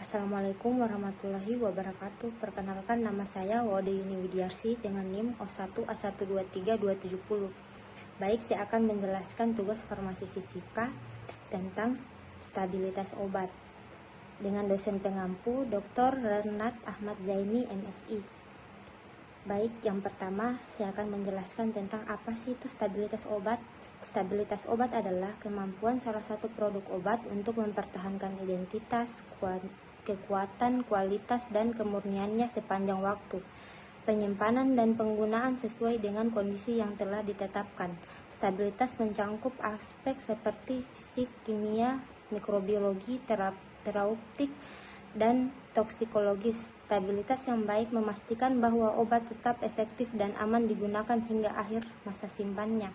Assalamualaikum warahmatullahi wabarakatuh. Perkenalkan, nama saya Wode Yuni Widiarsi dengan NIM 01A123270. Baik, saya akan menjelaskan tugas farmasi fisika tentang stabilitas obat dengan dosen pengampu Dr. Renat Ahmad Zaini, MSI. Baik, yang pertama saya akan menjelaskan tentang apa sih itu stabilitas obat. Stabilitas obat adalah kemampuan salah satu produk obat untuk mempertahankan identitas, kekuatan, kualitas, dan kemurniannya sepanjang waktu. Penyimpanan dan penggunaan sesuai dengan kondisi yang telah ditetapkan. Stabilitas mencangkup aspek seperti fisik, kimia, mikrobiologi, terapeutik, dan toksikologis. Stabilitas yang baik memastikan bahwa obat tetap efektif dan aman digunakan hingga akhir masa simpannya.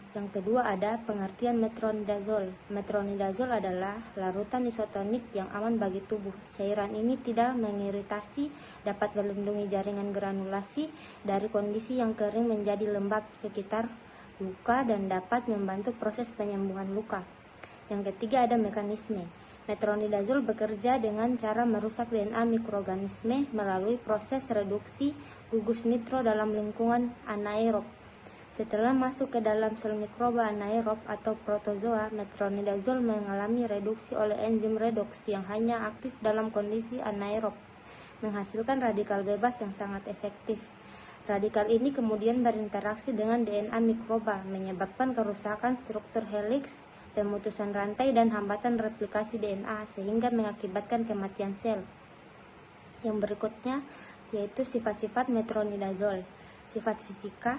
Yang kedua ada pengertian metronidazol. Metronidazol adalah larutan isotonik yang aman bagi tubuh. Cairan ini tidak mengiritasi, dapat melindungi jaringan granulasi dari kondisi yang kering menjadi lembab sekitar luka dan dapat membantu proses penyembuhan luka. Yang ketiga ada mekanisme. Metronidazol bekerja dengan cara merusak DNA mikroorganisme melalui proses reduksi gugus nitro dalam lingkungan anaerob. Setelah masuk ke dalam sel mikroba anaerob atau protozoa, metronidazol mengalami reduksi oleh enzim redoks yang hanya aktif dalam kondisi anaerob, menghasilkan radikal bebas yang sangat efektif. Radikal ini kemudian berinteraksi dengan DNA mikroba, menyebabkan kerusakan struktur heliks, pemutusan rantai, dan hambatan replikasi DNA, sehingga mengakibatkan kematian sel. Yang berikutnya yaitu sifat-sifat metronidazol. Sifat fisika: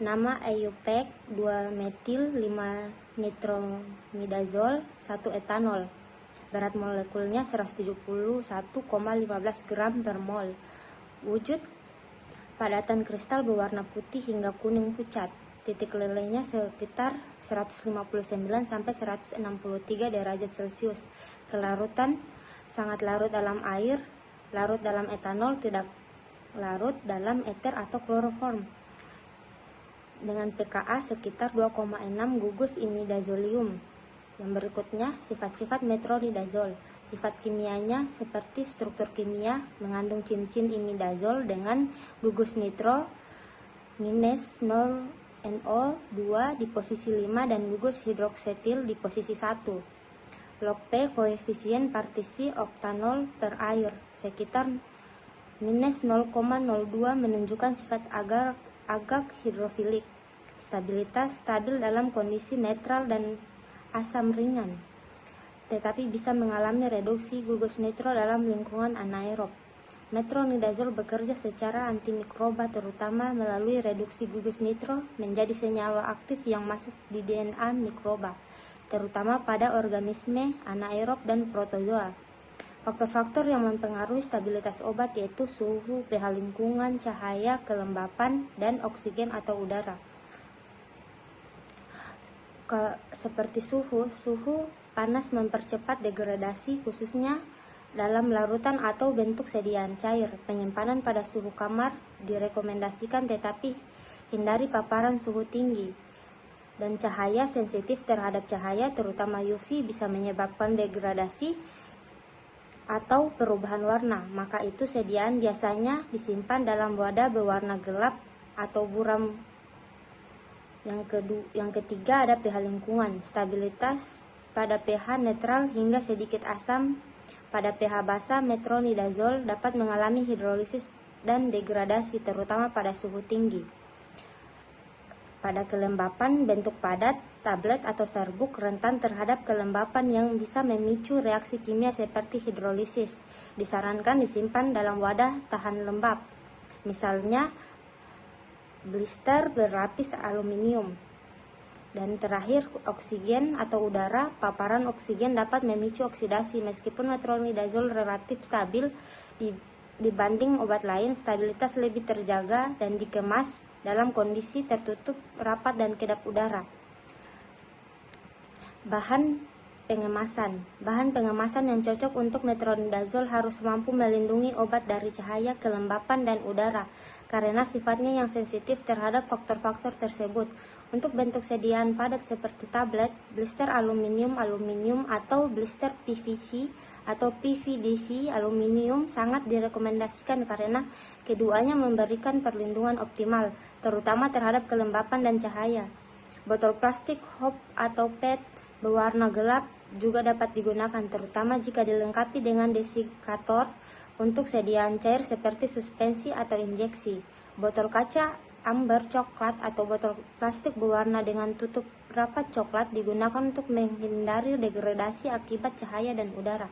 nama EUPEC 2-metil 5-nitromidazol 1 etanol. Berat molekulnya 171,15 gram per mol. Wujud: padatan kristal berwarna putih hingga kuning pucat. Titik lelehnya sekitar 159 sampai 163 derajat Celcius. Kelarutan: sangat larut dalam air, larut dalam etanol, tidak larut dalam eter atau kloroform. Dengan pKa sekitar 2,6 gugus imidazolium. Yang berikutnya sifat-sifat metronidazol. Sifat kimianya seperti struktur kimia, mengandung cincin imidazol dengan gugus nitro minus 0NO2 di posisi 5 dan gugus hidroksetil di posisi 1. Log P koefisien partisi oktanol per air sekitar minus 0,02 menunjukkan sifat agak hidrofilik. Stabilitas: stabil dalam kondisi netral dan asam ringan, tetapi bisa mengalami reduksi gugus nitro dalam lingkungan anaerob. Metronidazol bekerja secara antimikroba, terutama melalui reduksi gugus nitro menjadi senyawa aktif yang masuk di DNA mikroba, terutama pada organisme anaerob dan protozoa. Faktor-faktor yang mempengaruhi stabilitas obat yaitu suhu, pH lingkungan, cahaya, kelembapan, dan oksigen atau udara. Seperti suhu panas mempercepat degradasi khususnya dalam larutan atau bentuk sediaan cair. Penyimpanan pada suhu kamar direkomendasikan, tetapi hindari paparan suhu tinggi. Dan cahaya: sensitif terhadap cahaya, terutama UV, bisa menyebabkan degradasi atau perubahan warna, maka itu sediaan biasanya disimpan dalam wadah berwarna gelap atau buram. Yang ketiga ada pH lingkungan. Stabilitas pada pH netral hingga sedikit asam. Pada pH basa, metronidazol dapat mengalami hidrolisis dan degradasi, terutama pada suhu tinggi. Pada kelembapan bentuk padat, tablet atau serbuk rentan terhadap kelembapan yang bisa memicu reaksi kimia seperti hidrolisis. Disarankan disimpan dalam wadah tahan lembab, misalnya blister berlapis aluminium. Dan terakhir, oksigen atau udara. Paparan oksigen dapat memicu oksidasi. Meskipun metronidazol relatif stabil dibanding obat lain, stabilitas lebih terjaga dan dikemas dalam kondisi tertutup rapat dan kedap udara. Bahan pengemasan yang cocok untuk metronidazol harus mampu melindungi obat dari cahaya, kelembapan, dan udara, karena sifatnya yang sensitif terhadap faktor-faktor tersebut. Untuk bentuk sediaan padat seperti tablet, blister aluminium atau blister PVC atau PVDC aluminium sangat direkomendasikan karena keduanya memberikan perlindungan optimal, terutama terhadap kelembapan dan cahaya. Botol plastik hop atau PET berwarna gelap juga dapat digunakan, terutama jika dilengkapi dengan desikator untuk sediaan cair seperti suspensi atau injeksi. Botol kaca amber coklat atau botol plastik berwarna dengan tutup rapat coklat digunakan untuk menghindari degradasi akibat cahaya dan udara.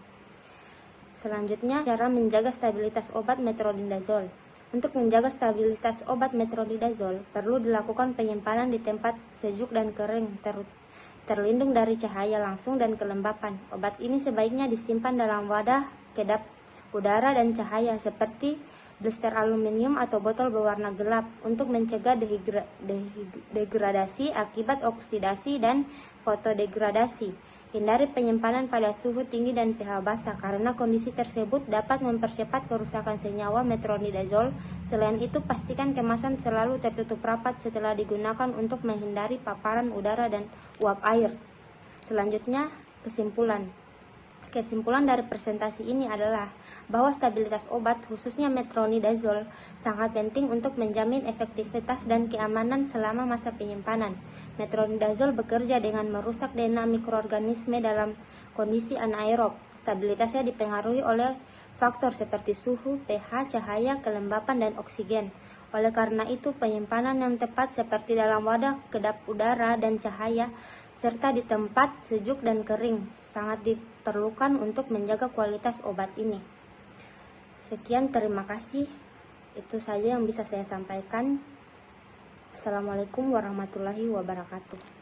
Selanjutnya, cara menjaga stabilitas obat metronidazole. Untuk menjaga stabilitas obat metronidazole, perlu dilakukan penyimpanan di tempat sejuk dan kering, terlindung dari cahaya langsung dan kelembapan. Obat ini sebaiknya disimpan dalam wadah kedap udara dan cahaya seperti blister aluminium atau botol berwarna gelap untuk mencegah degradasi akibat oksidasi dan fotodegradasi. Hindari penyimpanan pada suhu tinggi dan pH basah karena kondisi tersebut dapat mempercepat kerusakan senyawa metronidazole. Selain itu, pastikan kemasan selalu tertutup rapat setelah digunakan untuk menghindari paparan udara dan uap air. Selanjutnya, kesimpulan. Kesimpulan dari presentasi ini adalah bahwa stabilitas obat, khususnya metronidazole, sangat penting untuk menjamin efektivitas dan keamanan selama masa penyimpanan. Metronidazole bekerja dengan merusak DNA mikroorganisme dalam kondisi anaerob. Stabilitasnya dipengaruhi oleh faktor seperti suhu, pH, cahaya, kelembapan, dan oksigen. Oleh karena itu, penyimpanan yang tepat seperti dalam wadah kedap udara dan cahaya serta di tempat sejuk dan kering sangat diperlukan untuk menjaga kualitas obat ini. Sekian, terima kasih. Itu saja yang bisa saya sampaikan. Assalamualaikum warahmatullahi wabarakatuh.